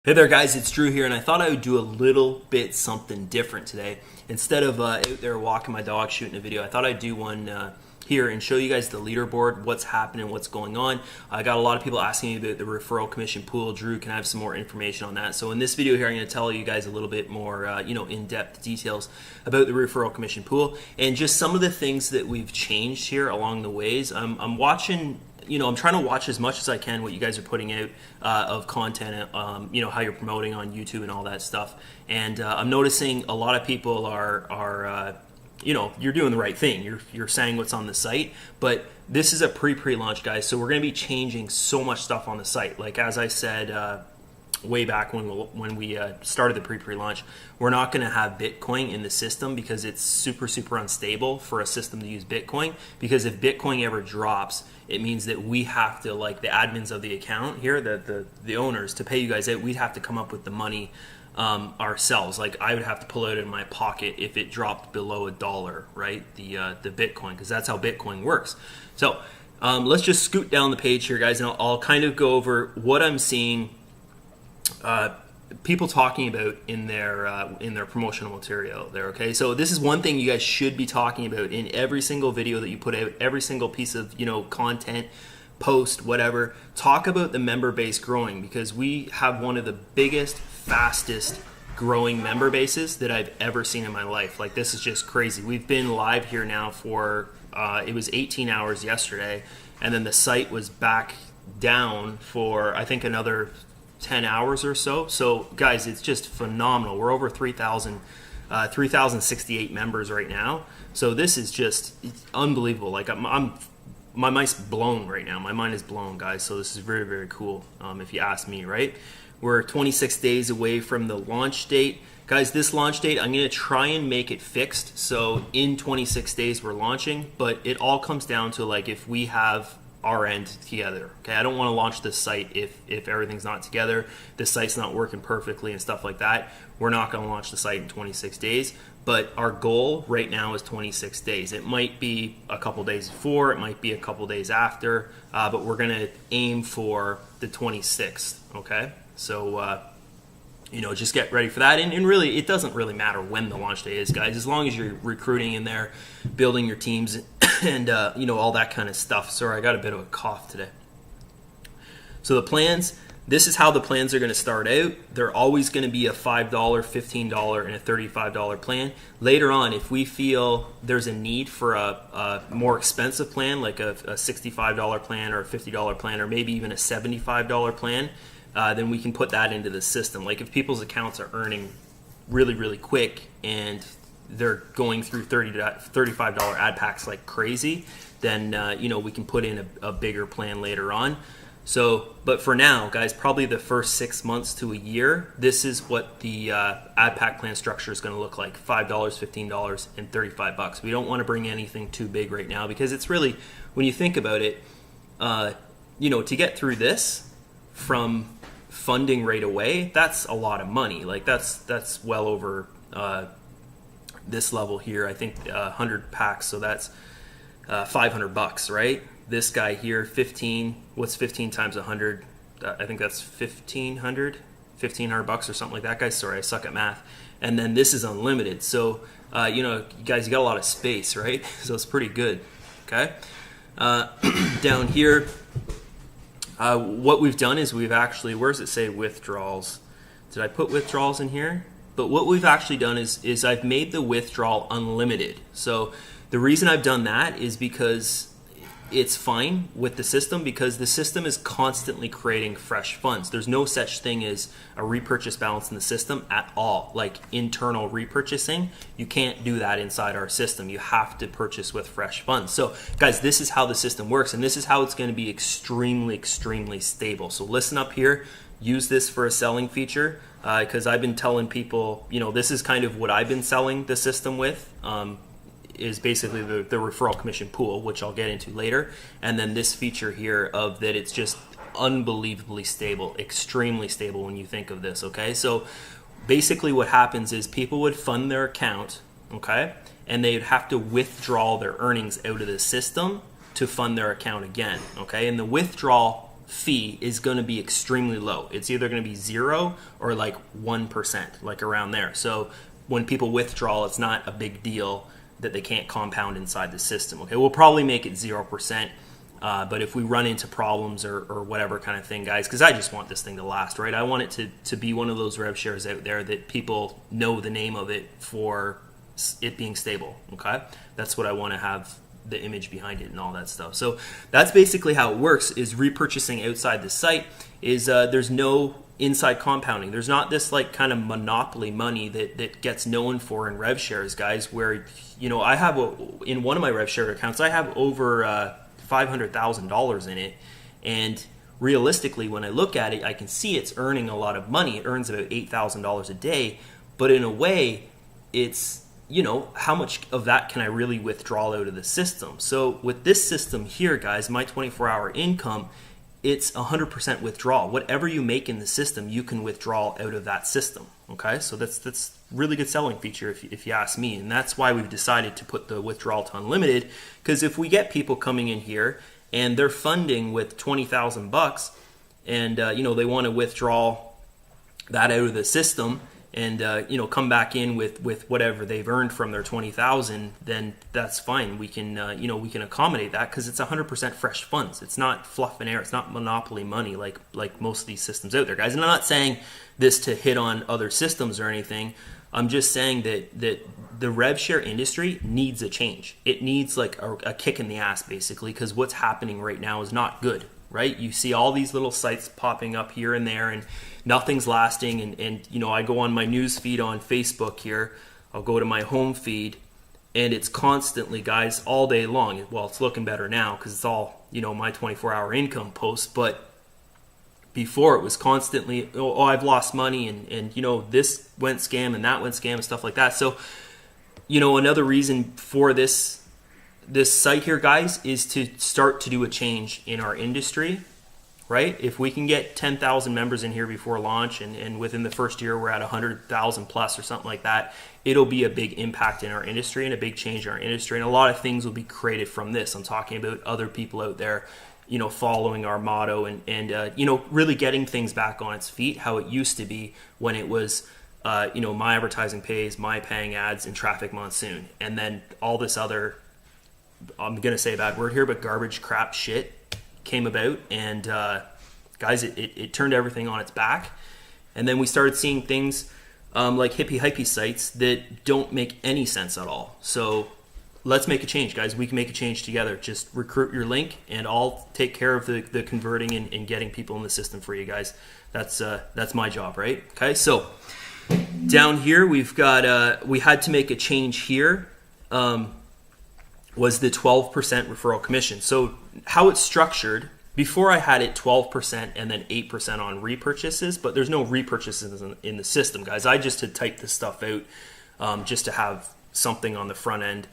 Hey there guys, it's Drew here, and I thought I would do a little bit something different today. Instead of out there walking my dog shooting a video, I thought I'd do one here and show you guys the leaderboard, what's happening, what's going on. I got a lot of people asking me about the referral commission pool. Drew, can I have some more information on that? So in this video here, I'm going to tell you guys a little bit more in-depth details about the referral commission pool and just some of the things that we've changed here along the ways. I'm watching, I'm trying to watch as much as I can what you guys are putting out of content, how you're promoting on YouTube and all that stuff. And I'm noticing a lot of people are you're doing the right thing. You're saying what's on the site, but this is a pre-launch, guys. So we're going to be changing so much stuff on the site. Like as I said way back when we started the pre-launch, we're not going to have Bitcoin in the system because it's super unstable for a system to use Bitcoin. Because if Bitcoin ever drops, it means that we have to, like the admins of the account here, the owners, to pay you guys out, we'd have to come up with the money ourselves. Like I would have to pull it out of my pocket if it dropped below $1, right? The Bitcoin, because that's how Bitcoin works. So let's just scoot down the page here, guys, and I'll kind of go over what I'm seeing people talking about in their promotional material there. Okay, so this is one thing you guys should be talking about in every single video that you put out, every single piece of content, post, whatever. Talk about the member base growing, because we have one of the biggest, fastest growing member bases that I've ever seen in my life. Like, this is just crazy. We've been live here now for it was 18 hours yesterday, and then the site was back down for I think another 10 hours or so. So guys, it's just phenomenal. We're over 3,068 members right now. So this is just unbelievable. Like my mind's blown right now. My mind is blown, guys. So this is very cool, if you ask me, right? We're 26 days away from the launch date. Guys, this launch date, I'm going to try and make it fixed. So in 26 days we're launching, but it all comes down to, like, if we have our end together. Okay, I don't want to launch this site if everything's not together, the site's not working perfectly and stuff like that. We're not going to launch the site in 26 days, but our goal right now is 26 days. It might be a couple days before, it might be a couple days after, but we're going to aim for the 26th. Okay, so just get ready for that. And really, it doesn't really matter when the launch day is, guys, as long as you're recruiting in there, building your teams, and all that kind of stuff. Sorry, I got a bit of a cough today. So the plans, this is how the plans are going to start out. They're always going to be a $5, $15, and a $35 plan. Later on, if we feel there's a need for a more expensive plan, like a $65 plan or a $50 plan, or maybe even a $75 plan, then we can put that into the system. Like if people's accounts are earning really quick and they're going through $30 to $35 ad packs like crazy, then we can put in a bigger plan later on. So, but for now, guys, probably the first 6 months to a year, this is what the ad pack plan structure is going to look like: $5, $15, and $35. We don't want to bring anything too big right now, because it's really, when you think about it, to get through this from funding right away, that's a lot of money. Like that's well over this level here, I think 100 packs, so that's $500, right? This guy here, 15, what's 15 times 100? I think that's $1,500 or something like that, guys. Sorry, I suck at math. And then this is unlimited, so guys, you got a lot of space, right? So it's pretty good. Okay, down here, what we've done is we've actually, where does it say withdrawals? Did I put withdrawals in here? But what we've actually done is I've made the withdrawal unlimited. So the reason I've done that is because it's fine with the system, because the system is constantly creating fresh funds. There's no such thing as a repurchase balance in the system at all. Like internal repurchasing, you can't do that inside our system. You have to purchase with fresh funds. So guys, this is how the system works, and this is how it's going to be extremely stable. So listen up here, use this for a selling feature, because I've been telling people, this is kind of what I've been selling the system with, is basically the referral commission pool, which I'll get into later, and then this feature here of that it's just unbelievably stable, extremely stable when you think of this. Okay, so basically what happens is people would fund their account, okay, and they'd have to withdraw their earnings out of the system to fund their account again. Okay, and the withdrawal fee is going to be extremely low. It's either going to be 0 or like 1%, like around there. So when people withdraw, it's not a big deal that they can't compound inside the system. Okay, we'll probably make it 0%. But if we run into problems or whatever kind of thing, guys, because I just want this thing to last, right? I want it to be one of those rev shares out there that people know the name of it for it being stable, okay? That's what I want to have the image behind it and all that stuff. So that's basically how it works, is repurchasing outside the site is there's no inside compounding. There's not this like kind of monopoly money that gets known for in rev shares, guys, where, you know, I have in one of my rev share accounts, I have over $500,000 in it, and realistically when I look at it, I can see it's earning a lot of money. It earns about $8,000 a day, but in a way it's, you know, how much of that can I really withdraw out of the system? So with this system here, guys, my 24-hour income, it's 100% withdrawal. Whatever you make in the system, you can withdraw out of that system. Okay, so that's really good selling feature if you ask me, and that's why we've decided to put the withdrawal to unlimited. Because if we get people coming in here and they're funding with $20,000, and you know, they want to withdraw that out of the system, and you know, come back in with whatever they've earned from their 20,000, then that's fine. We can you know, we can accommodate that because it's 100% fresh funds. It's not fluff and air. It's not monopoly money like most of these systems out there, guys. And I'm not saying this to hit on other systems or anything. I'm just saying that the rev share industry needs a change. It needs like a kick in the ass, basically, because what's happening right now is not good. Right? You see all these little sites popping up here and there, and nothing's lasting. And you know, I go on my news feed on Facebook here. I'll go to my home feed, and it's constantly, guys, all day long. Well, it's looking better now because it's all, you know, my 24-hour income posts. But before, it was constantly, oh, I've lost money, and you know, this went scam and that went scam and stuff like that. So, you know, another reason for this site here, guys, is to start to do a change in our industry, right? If we can get 10,000 members in here before launch, and within the first year we're at 100,000 plus or something like that, it'll be a big impact in our industry and a big change in our industry. And a lot of things will be created from this. I'm talking about other people out there, you know, following our motto and you know, really getting things back on its feet, how it used to be when it was, you know, my advertising pays, my paying ads, and traffic monsoon. And then all this other, I'm going to say a bad word here, but garbage crap shit came about, and guys, it turned everything on its back. And then we started seeing things like hippie hypey sites that don't make any sense at all. So let's make a change, guys. We can make a change together. Just recruit your link, and I'll take care of the converting and getting people in the system for you guys. That's my job, right? Okay, so down here we've got we had to make a change here. Was the 12% referral commission. So how it's structured, before I had it 12% and then 8% on repurchases, but there's no repurchases in the system, guys. I just had typed this stuff out just to have something on the front end.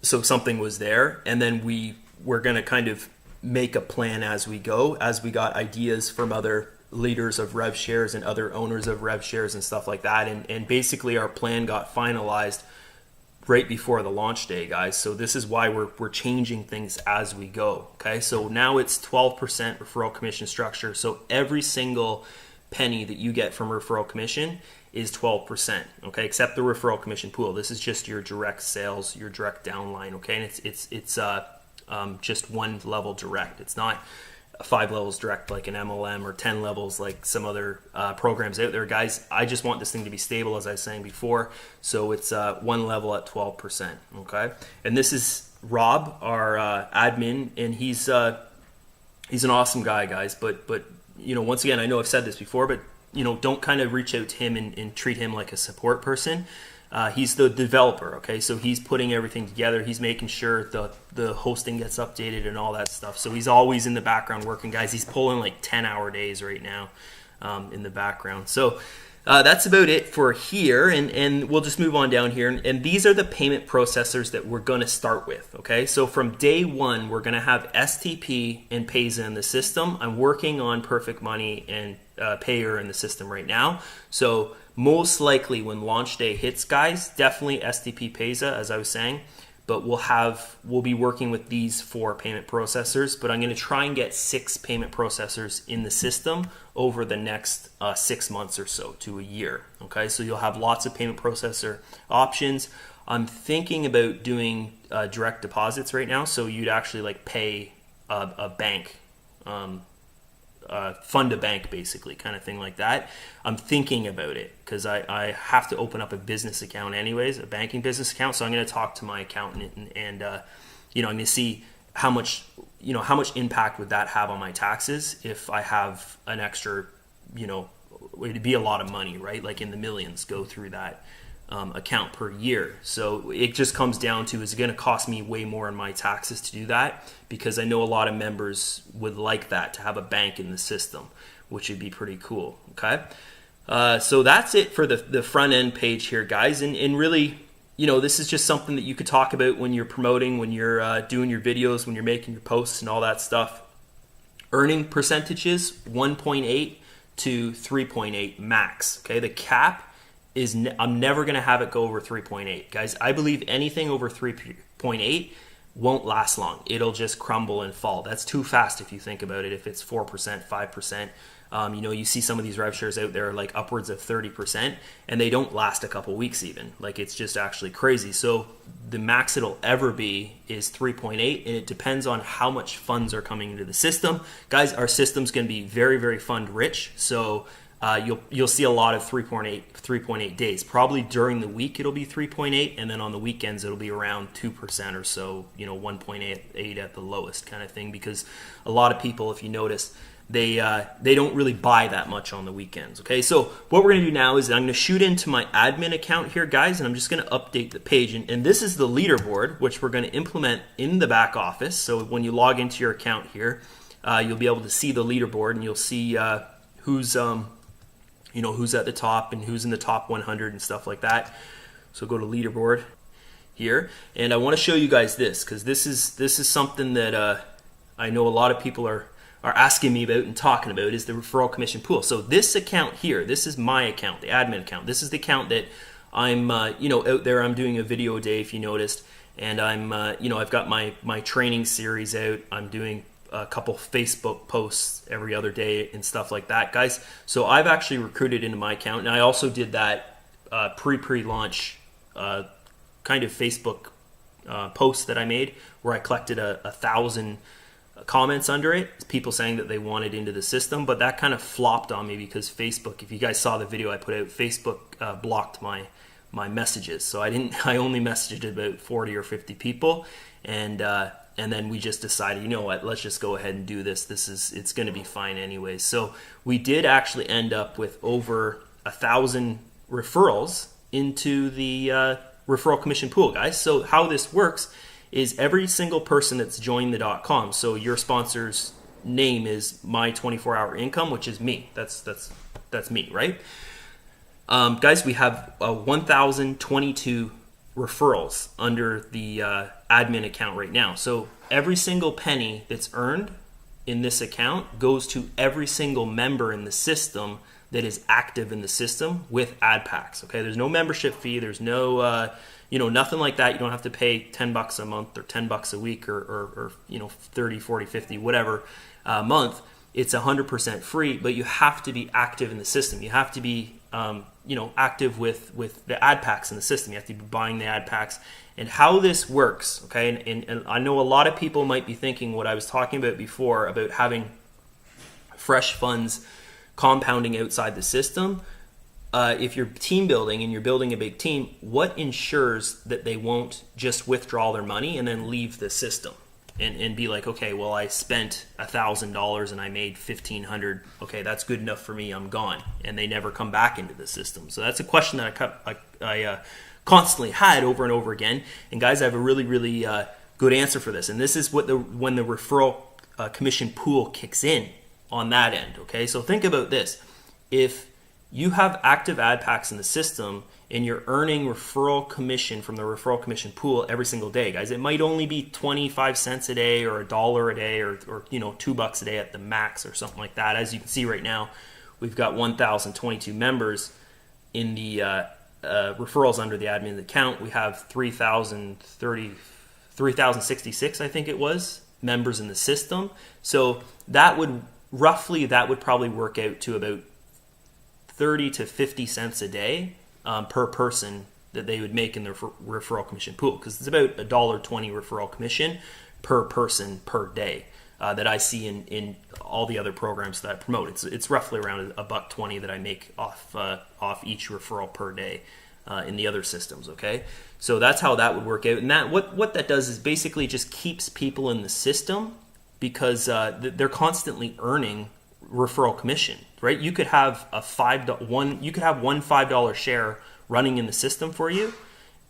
So something was there, and then we were going to kind of make a plan as we go, as we got ideas from other leaders of rev shares and other owners of rev shares and stuff like that. And basically our plan got finalized right before the launch day, guys. So this is why we're changing things as we go. Okay, so now it's 12% referral commission structure. So every single penny that you get from referral commission is 12%. Okay, except the referral commission pool. This is just your direct sales, your direct downline. Okay, and it's just one level direct. It's not 5 levels direct like an MLM or 10 levels like some other programs out there, guys. I just want this thing to be stable, as I was saying before. So it's one level at 12%. Okay, and this is Rob, our admin, and he's an awesome guy, guys. But you know, once again, I know I've said this before, but you know, don't kind of reach out to him and treat him like a support person. He's the developer, okay? So he's putting everything together. He's making sure the hosting gets updated and all that stuff. So he's always in the background working, guys. He's pulling like 10-hour days right now in the background. So that's about it for here, and we'll just move on down here. And these are the payment processors that we're going to start with, okay? So from day one, we're going to have STP and Payza in the system. I'm working on Perfect Money and Payer in the system right now. So most likely when launch day hits, guys, definitely STP Payza, as I was saying. but we'll be working with these 4 payment processors, but I'm going to try and get 6 payment processors in the system over the next 6 months or so to a year. Okay, so you'll have lots of payment processor options. I'm thinking about doing direct deposits right now, so you'd actually like pay a bank, fund a bank basically, kind of thing like that. I'm thinking about it because I have to open up a business account anyways, a banking business account. So I'm going to talk to my accountant and I'm going to see how much impact would that have on my taxes if I have an extra, it'd be a lot of money, right? Like in the millions go through that account per year. So it just comes down to, is it going to cost me way more in my taxes to do that? Because I know a lot of members would like that, to have a bank in the system, which would be pretty cool. Okay. So that's it for the front end page here, guys. And really, this is just something that you could talk about when you're promoting, when you're doing your videos, when you're making your posts and all that stuff. Earning percentages, 1.8 to 3.8 max. Okay. The cap is I'm never going to have it go over 3.8. Guys, I believe anything over 3.8 won't last long. It'll just crumble and fall. That's too fast if you think about it. If it's 4%, 5%, you see some of these rev shares out there like upwards of 30%, and they don't last a couple weeks even. Like, it's just actually crazy. So the max it'll ever be is 3.8, and it depends on how much funds are coming into the system. Guys, our system's going to be very, very fund rich. So you'll see a lot of 3.8 days. Probably during the week it'll be 3.8, and then on the weekends it'll be around 2% or so, 1.8 at the lowest kind of thing, because a lot of people, if you notice, they don't really buy that much on the weekends. Okay, so what we're going to do now is I'm going to shoot into my admin account here, guys, and I'm just going to update the page. And this is the leaderboard, which we're going to implement in the back office. So when you log into your account here, you'll be able to see the leaderboard, and you'll see who's at the top and who's in the top 100 and stuff like that. So go to leaderboard here, and I want to show you guys this, because this is something that I know a lot of people are asking me about and talking about, is the referral commission pool. So this account here, this is my account, the admin account. This is the account that I'm out there. I'm doing a video a day, if you noticed, and I'm I've got my training series out. I'm doing a couple Facebook posts every other day and stuff like that, guys. So I've actually recruited into my account, and I also did that pre-launch kind of Facebook post that I made, where I collected 1,000 comments under it, people saying that they wanted into the system. But that kind of flopped on me because Facebook, if you guys saw the video I put out, Facebook blocked my messages. So I only messaged about 40 or 50 people, and then we just decided, you know what, let's just go ahead and do this. It's going to be fine anyway. So we did actually end up with over 1,000 referrals into the referral commission pool, guys. So how this works is every single person that's joined the .com. So your sponsor's name is my24hourincome, which is me. That's me, right? Guys, we have 1,022 referrals under the admin account right now. So every single penny that's earned in this account goes to every single member in the system that is active in the system with ad packs. Okay, there's no membership fee. There's no nothing like that. You don't have to pay $10 a month or $10 a week or 30, 40, 50, whatever month. It's 100% free, but you have to be active in the system. You have to be active with the ad packs in the system. You have to be buying the ad packs. And how this works, okay, and I know a lot of people might be thinking what I was talking about before, about having fresh funds compounding outside the system. If you're team building and you're building a big team, what ensures that they won't just withdraw their money and then leave the system and be like, okay, well, I spent $1,000 and I made $1,500. Okay, that's good enough for me. I'm gone, and they never come back into the system. So that's a question that I constantly had over and over again. And guys, I have a really, really good answer for this. And this is when the referral commission pool kicks in on that end. Okay, so think about this: if you have active ad packs in the system and you're earning referral commission from the referral commission pool every single day, guys, it might only be 25 cents a day or $1 a day or $2 a day at the max or something like that. As you can see right now, we've got 1,022 members in the referrals under the admin account. We have 3,030 3,066, I think it was, members in the system. So that would probably work out to about 30 to 50 cents a day per person that they would make in their referral commission pool, because it's about $1.20 referral commission per person per day that I see in all the other programs that I promote. It's roughly around $1.20 that I make off each referral per day in the other systems. Okay, so that's how that would work out, and that what that does is basically just keeps people in the system, because they're constantly earning referral commission, right? You could have one $5 share running in the system for you,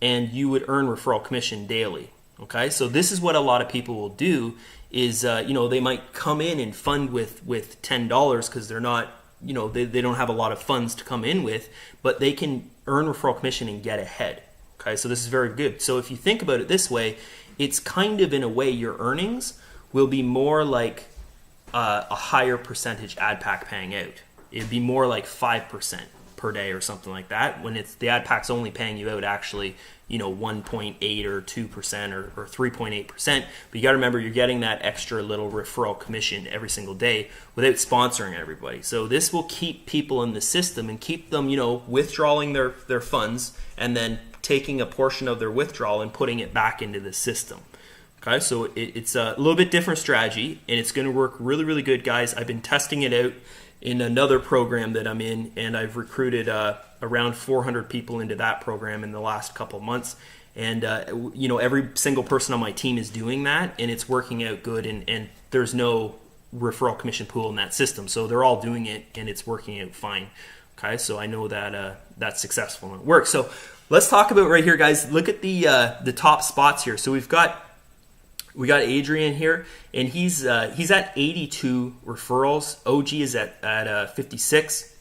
and you would earn referral commission daily. Okay, so this is what a lot of people will do is they might come in and fund with $10 because they're not, they don't have a lot of funds to come in with, but they can earn referral commission and get ahead. Okay, so this is very good. So if you think about it this way, it's kind of, in a way, your earnings will be more like a higher percentage ad pack paying out. It'd be more like 5% per day or something like that, when it's the ad pack's only paying you out actually 1.8 or 2% or 3.8%. But you got to remember, you're getting that extra little referral commission every single day without sponsoring everybody. So this will keep people in the system and keep them withdrawing their funds and then taking a portion of their withdrawal and putting it back into the system. Okay, so it's a little bit different strategy, and it's going to work really, really good, guys. I've been testing it out in another program that I'm in, and I've recruited around 400 people into that program in the last couple months. And every single person on my team is doing that, and it's working out good. And there's no referral commission pool in that system, so they're all doing it, and it's working out fine. Okay, so I know that that's successful and it works. So let's talk about right here, guys. Look at the top spots here. So we got Adrian here, and he's at 82 referrals. OG is at 56.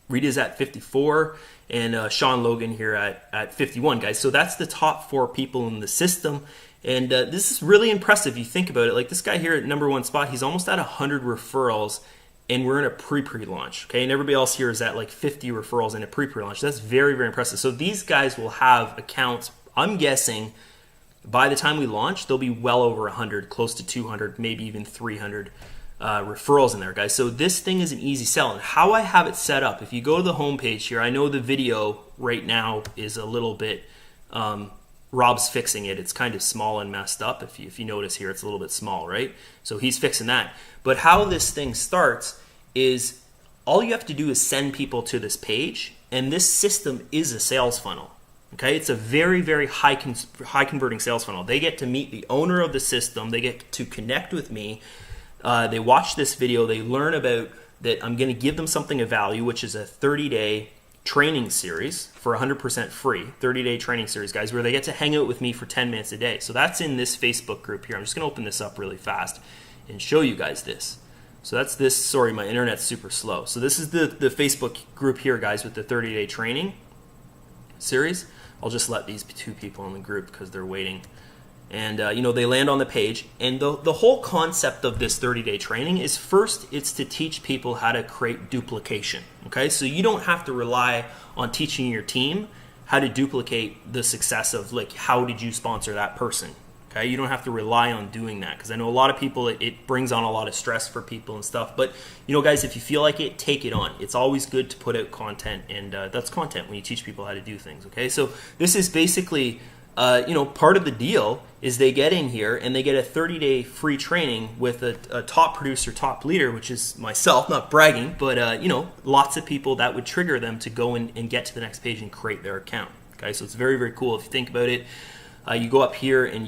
Rita's at 54, and Sean Logan here at 51, guys. So that's the top 4 people in the system, and this is really impressive. You think about it, like this guy here at number 1 spot, he's almost at 100 referrals, and we're in a pre-launch, okay? And everybody else here is at like 50 referrals in a pre-launch. That's very, very impressive. So these guys will have accounts, I'm guessing, by the time we launch, they'll be well over 100, close to 200, maybe even 300 referrals in there, guys. So this thing is an easy sell. And how I have it set up, if you go to the homepage here, I know the video right now is a little bit, Rob's fixing it. It's kind of small and messed up. If you notice here, it's a little bit small, right? So he's fixing that. But how this thing starts is all you have to do is send people to this page, and this system is a sales funnel. Okay, it's a very, very high converting sales funnel. They get to meet the owner of the system. They get to connect with me. They watch this video. They learn about that I'm going to give them something of value, which is a 30-day training series for 100% free. 30-day training series, guys, where they get to hang out with me for 10 minutes a day. So that's in this Facebook group here. I'm just going to open this up really fast and show you guys this. So that's this. Sorry, my internet's super slow. So this is the Facebook group here, guys, with the 30-day training series. I'll just let these 2 people in the group because they're waiting. And, they land on the page. And the whole concept of this 30-day training is, first, it's to teach people how to create duplication. Okay, so you don't have to rely on teaching your team how to duplicate the success of, like, how did you sponsor that person. Okay, you don't have to rely on doing that, because I know a lot of people, it brings on a lot of stress for people and stuff. But, guys, if you feel like it, take it on. It's always good to put out content, and that's content when you teach people how to do things. Okay, so this is basically, part of the deal is they get in here and they get a 30-day free training with a top producer, top leader, which is myself, not bragging, but, lots of people that would trigger them to go and get to the next page and create their account. Okay, so it's very, very cool if you think about it. You go up here and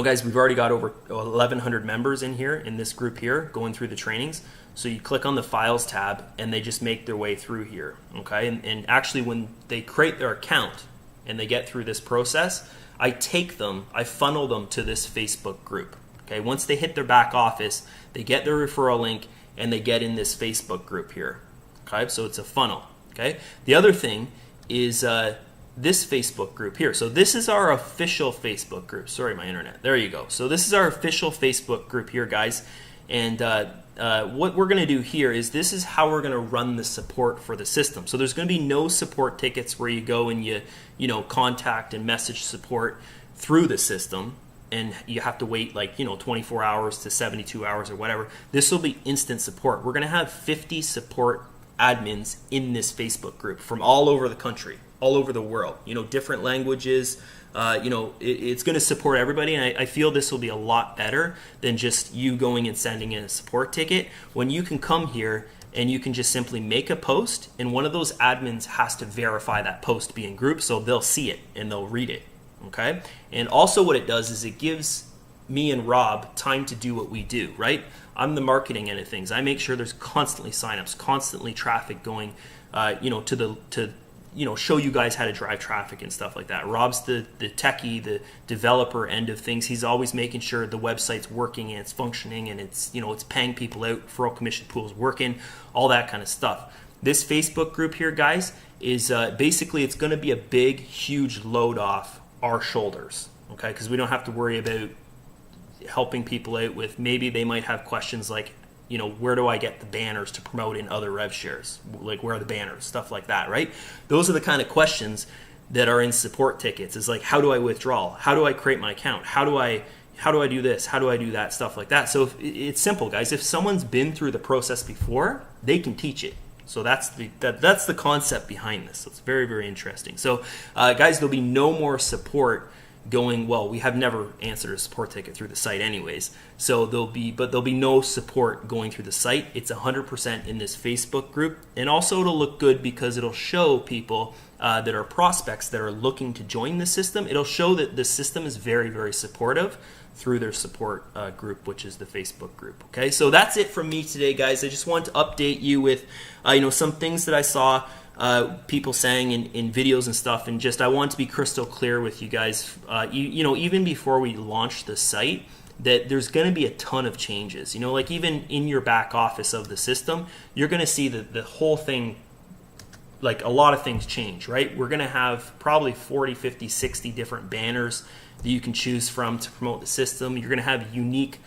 guys, we've already got over 1,100 members in here in this group here going through the trainings. So you click on the Files tab, and they just make their way through here. Okay, and actually, when they create their account and they get through this process, I funnel them to this Facebook group. Okay, once they hit their back office, they get their referral link and they get in this Facebook group here. Okay, so it's a funnel. Okay, the other thing is this Facebook group here. So this is our official Facebook group. Sorry, my internet. There you go. So this is our official Facebook group here, guys. And what we're going to do here is, this is how we're going to run the support for the system. So there's going to be no support tickets where you go and you contact and message support. through the system, and you have to wait like 24 hours to 72 hours or whatever. This will be instant support. We're going to have 50 support admins in this Facebook group from all over the country, all over the world, different languages. It's going to support everybody, and I feel this will be a lot better than just you going and sending in a support ticket. When you can come here and you can just simply make a post, and one of those admins has to verify that post being grouped, so they'll see it and they'll read it. Okay, and also what it does is it gives me and Rob time to do what we do, right? I'm the marketing end of things. I make sure there's constantly signups, constantly traffic going, to show you guys how to drive traffic and stuff like that. Rob's the techie, the developer end of things. He's always making sure the website's working and it's functioning and it's paying people out, referral commission pool's working, all that kind of stuff. This Facebook group here, guys, is basically it's going to be a big, huge load off our shoulders, okay? Because we don't have to worry about helping people out with, maybe they might have questions like, where do I get the banners to promote in other rev shares? Like, where are the banners? Stuff like that, right? Those are the kind of questions that are in support tickets. Is like, how do I withdraw? How do I create my account? How do I do this? How do I do that? Stuff like that. So it's simple, guys. If someone's been through the process before, they can teach it. So that's the concept behind this. So it's very, very interesting. So guys, there'll be no more support going, well, we have never answered a support ticket through the site anyways. So there'll be no support going through the site. It's 100% in this Facebook group. And also it'll look good because it'll show people that are prospects that are looking to join the system. It'll show that the system is very, very supportive through their support group, which is the Facebook group. Okay, so that's it from me today, guys. I just want to update you with some things that I saw people saying in videos and stuff, and just I want to be crystal clear with you guys. Even before we launch the site, that there's going to be a ton of changes. Like even in your back office of the system, you're going to see that the whole thing, like a lot of things change, right? We're going to have probably 40, 50, 60 different banners that you can choose from to promote the system. You're going to have unique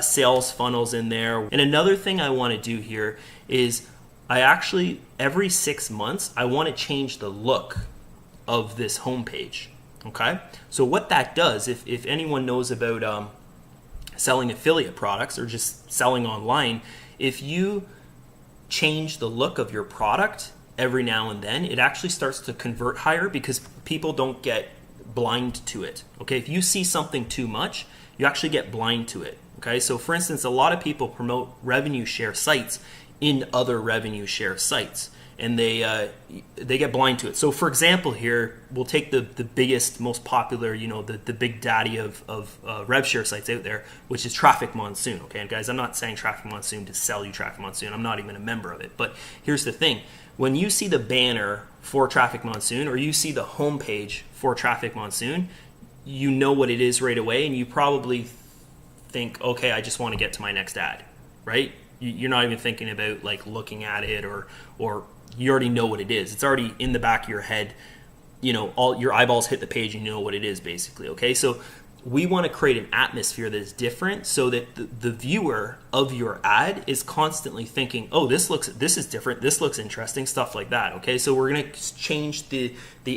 sales funnels in there. And another thing I want to do here is I actually, every 6 months, I want to change the look of this homepage. Okay? So what that does, if anyone knows about selling affiliate products or just selling online, if you change the look of your product every now and then, it actually starts to convert higher because people don't get blind to it. Okay? If you see something too much, you actually get blind to it. Okay? So for instance, a lot of people promote revenue share sites in other revenue share sites, and they get blind to it. So for example here, we'll take the biggest, most popular, the big daddy of rev share sites out there, which is Traffic Monsoon. Okay, and guys, I'm not saying Traffic Monsoon to sell you Traffic Monsoon. I'm not even a member of it. But here's the thing. When you see the banner for Traffic Monsoon, or you see the homepage for Traffic Monsoon, you know what it is right away, and you probably think, okay, I just want to get to my next ad, right? You're not even thinking about like looking at it, or you already know what it is. It's already in the back of your head. All your eyeballs hit the page, and you know what it is basically. Okay, so we want to create an atmosphere that is different, so that the viewer of your ad is constantly thinking, oh, this is different, this looks interesting, stuff like that. Okay, so we're going to change the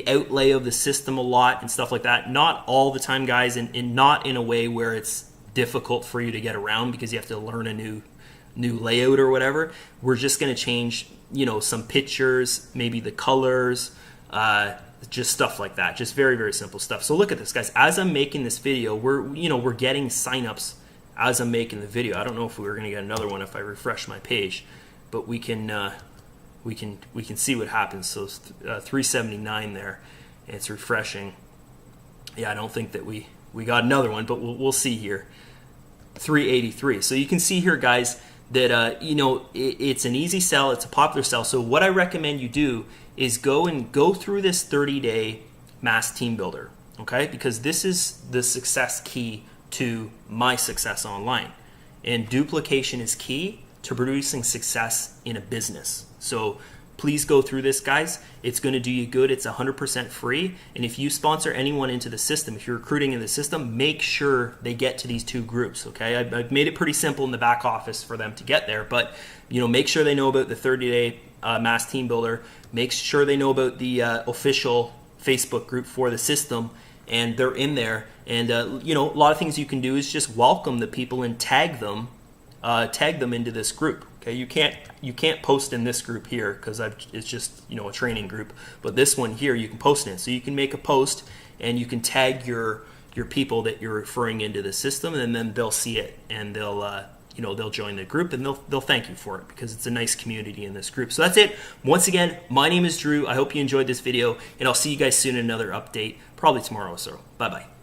outlay of the system a lot and stuff like that. Not all the time, guys, and not in a way where it's difficult for you to get around because you have to learn a new layout or whatever. We're just going to change some pictures, maybe the colors, just stuff like that. Just very, very simple stuff. So look at this, guys. As I'm making this video, we're getting signups as I'm making the video. I don't know if we're going to get another one if I refresh my page, but we can see what happens. So 379 there, and it's refreshing. Yeah, I don't think that we got another one, but we'll see here. 383. So you can see here, guys, that it's an easy sell, it's a popular sell. So what I recommend you do is go through this 30-day mass team builder, okay? Because this is the success key to my success online, and duplication is key to producing success in a business. So please go through this, guys. It's going to do you good. It's 100% free. And if you sponsor anyone into the system, if you're recruiting in the system, make sure they get to these two groups, okay? I've made it pretty simple in the back office for them to get there, but make sure they know about the 30-day mass team builder. Make sure they know about the official Facebook group for the system, and they're in there. And you know, a lot of things you can do is just welcome the people and tag them into this group. Okay, you can't post in this group here because it's just, you know, a training group. But this one here, you can post in it. So you can make a post and you can tag your people that you're referring into the system, and then they'll see it and they'll you know, they'll join the group and they'll thank you for it because it's a nice community in this group. So that's it. Once again, my name is Drew. I hope you enjoyed this video, and I'll see you guys soon in another update, probably tomorrow or so. Bye bye.